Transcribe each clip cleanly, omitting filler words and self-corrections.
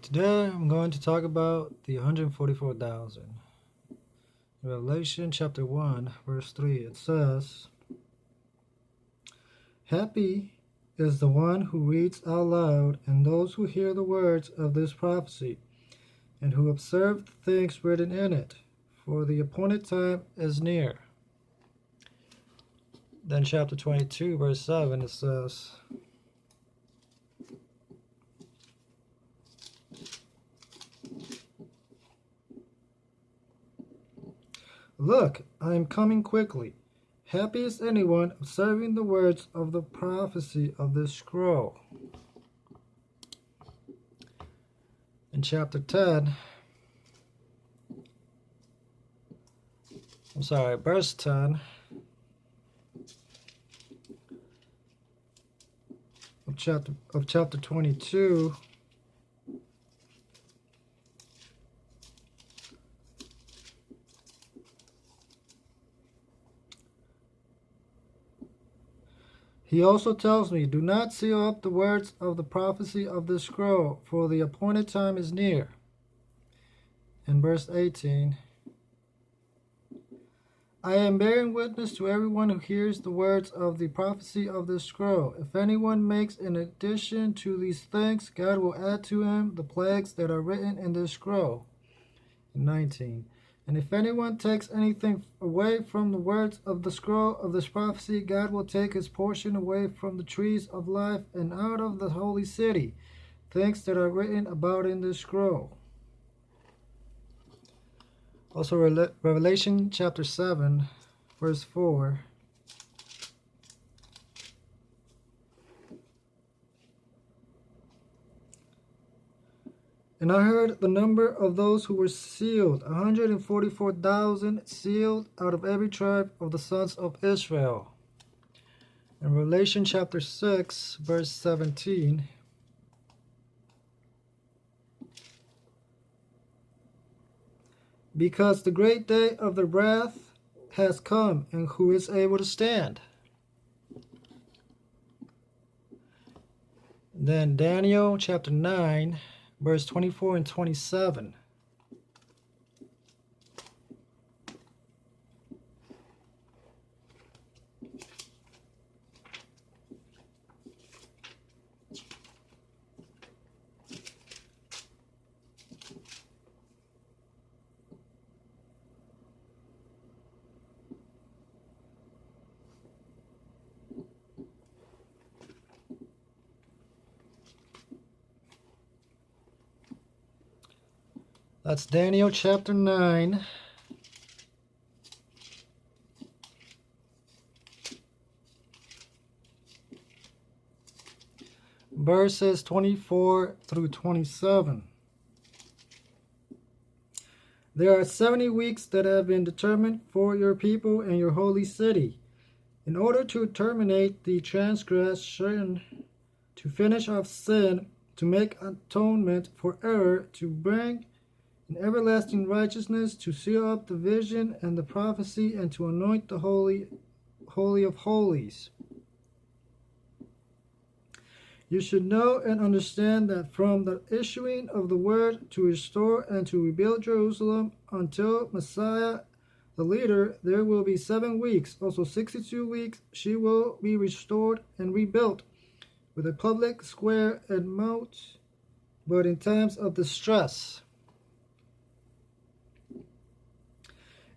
Today I'm going to talk about the 144,000. Revelation chapter 1, verse 3, it says, Happy is the one who reads out loud and those who hear the words of this prophecy and who observe the things written in it, for the appointed time is near. Then chapter 22, verse 7, it says, Look, I am coming quickly. Happy is anyone observing the words of the prophecy of this scroll. In chapter 10, verse 10 of chapter 22, he also tells me, Do not seal up the words of the prophecy of this scroll, for the appointed time is near. In verse 18, I am bearing witness to everyone who hears the words of the prophecy of this scroll. If anyone makes an addition to these things, God will add to him the plagues that are written in this scroll. 19. And if anyone takes anything away from the words of the scroll of this prophecy, God will take his portion away from the trees of life and out of the holy city, things that are written about in this scroll. Also, Revelation chapter 7, verse 4. And I heard the number of those who were sealed, 144,000 sealed out of every tribe of the sons of Israel. In Revelation chapter 6, verse 17. Because the great day of the wrath has come, and who is able to stand? Then Daniel chapter 9, verse 24 and 27. That's Daniel chapter 9. Verses 24 through 27. There are 70 weeks that have been determined for your people and your holy city, in order to terminate the transgression, to finish off sin, to make atonement for error, to bring an everlasting righteousness, to seal up the vision and the prophecy, and to anoint the holy of holies. You should know and understand that from the issuing of the word to restore and to rebuild Jerusalem until Messiah the leader, there will be 7 weeks. Also 62 weeks she will be restored and rebuilt with a public square and moat, but in times of distress.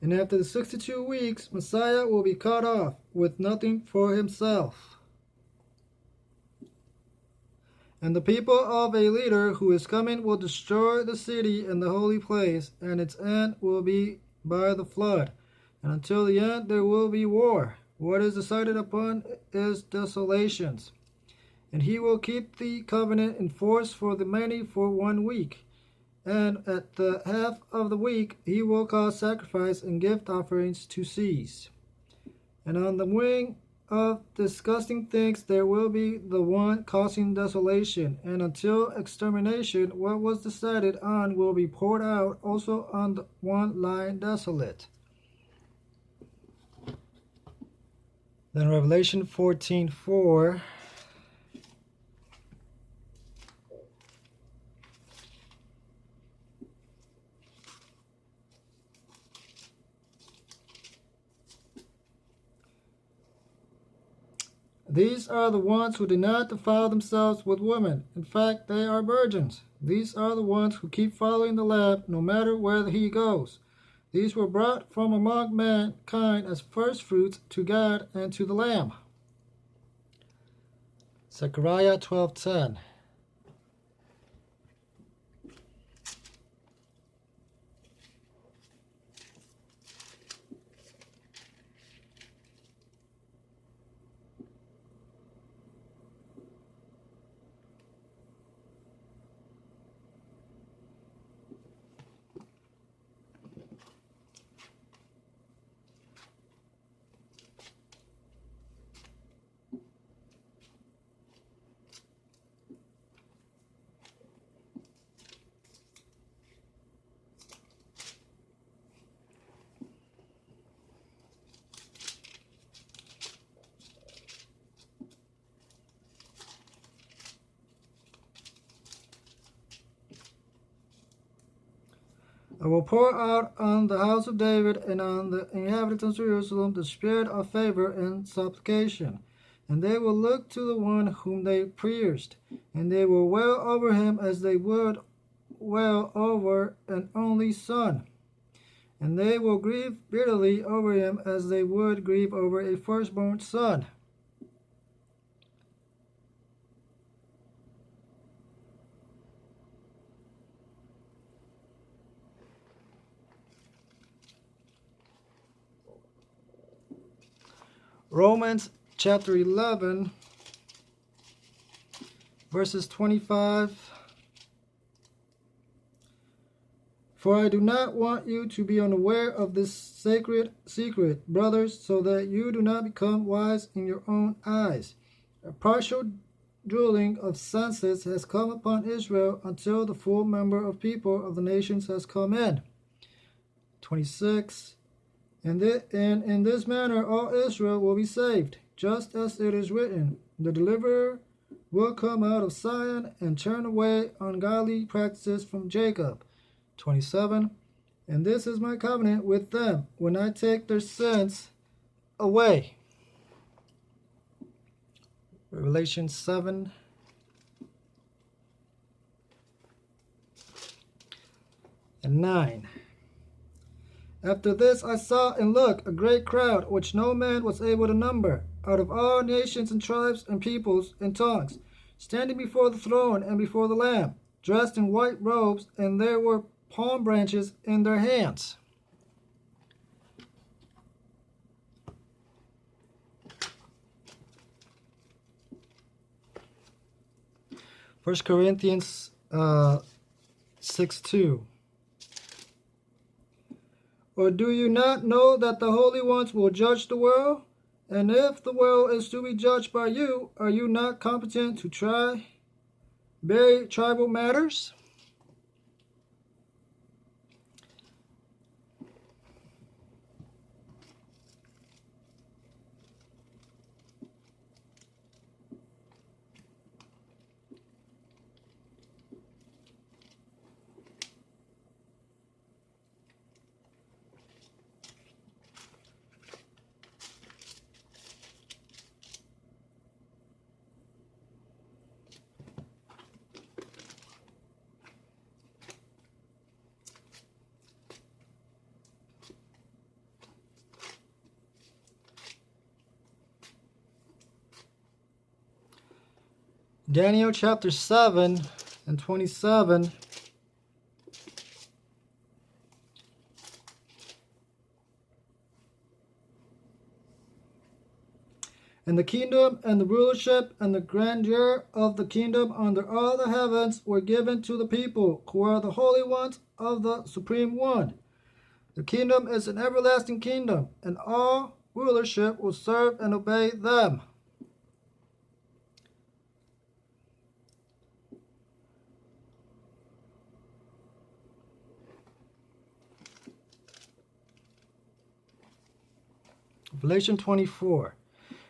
And after the 62 weeks, Messiah will be cut off with nothing for himself. And the people of a leader who is coming will destroy the city and the holy place, and its end will be by the flood. And until the end there will be war. What is decided upon is desolations. And he will keep the covenant in force for the many for 1 week. And at the half of the week he will cause sacrifice and gift offerings to cease. And on the wing of disgusting things there will be the one causing desolation, and until extermination what was decided on will be poured out also on the one lying desolate. Then Revelation 14:4. These are the ones who do not defile themselves with women. In fact, they are virgins. These are the ones who keep following the Lamb no matter where he goes. These were brought from among mankind as firstfruits to God and to the Lamb. Zechariah 12:10. I will pour out on the house of David and on the inhabitants of Jerusalem the spirit of favor and supplication. And they will look to the one whom they pierced, and they will wail over him as they would wail over an only son. And they will grieve bitterly over him as they would grieve over a firstborn son. Romans chapter 11, verses 25. For I do not want you to be unaware of this sacred secret, brothers, so that you do not become wise in your own eyes. A partial dulling of senses has come upon Israel until the full number of people of the nations has come in. 26. And in this manner all Israel will be saved, just as it is written, the deliverer will come out of Zion and turn away ungodly practices from Jacob. 27. And this is my covenant with them when I take their sins away. Revelation 7. And 9. After this I saw and looked a great crowd, which no man was able to number, out of all nations and tribes and peoples and tongues, standing before the throne and before the Lamb, dressed in white robes, and there were palm branches in their hands. First Corinthians 6:2. Or do you not know that the holy ones will judge the world? And if the world is to be judged by you, are you not competent to try very tribal matters? Daniel chapter 7 and 27. And the kingdom and the rulership and the grandeur of the kingdom under all the heavens were given to the people who are the holy ones of the Supreme One. The kingdom is an everlasting kingdom, and all rulership will serve and obey them. Revelation 24.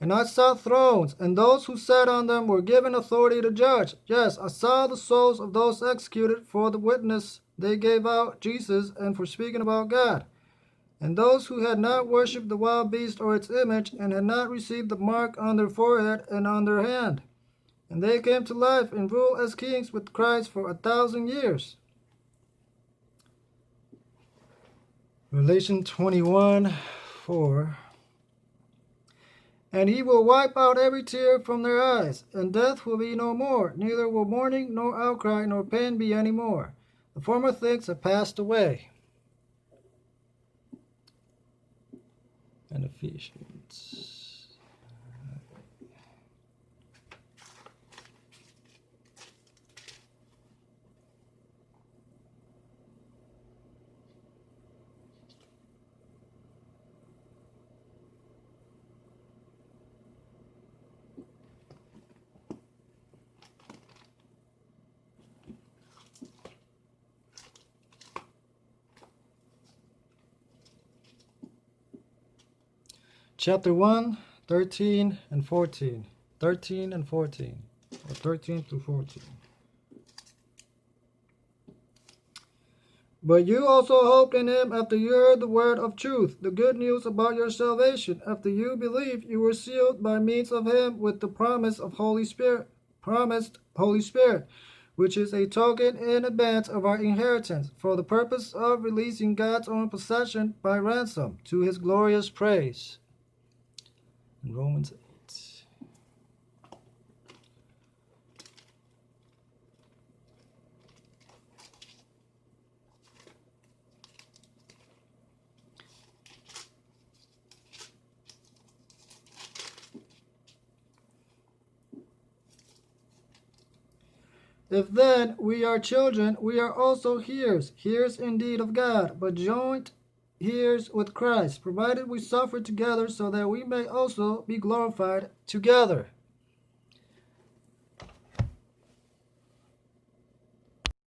And I saw thrones, and those who sat on them were given authority to judge. Yes, I saw the souls of those executed for the witness they gave out Jesus and for speaking about God. And those who had not worshipped the wild beast or its image, and had not received the mark on their forehead and on their hand. And they came to life and ruled as kings with Christ for 1,000 years. Revelation 21:4. And he will wipe out every tear from their eyes, and death will be no more, neither will mourning, nor outcry, nor pain be any more. The former things have passed away. And Ephesians. Chapter 1, 13 and 14. 13 and 14. Or 13 through 14. But you also hoped in him after you heard the word of truth, the good news about your salvation. After you believed, you were sealed by means of him with the promised Holy Spirit, which is a token in advance of our inheritance, for the purpose of releasing God's own possession by ransom, to his glorious praise. In Romans 8. If then we are children, we are also heirs, heirs indeed of God, but joint heirs with Christ, provided we suffer together, so that we may also be glorified together.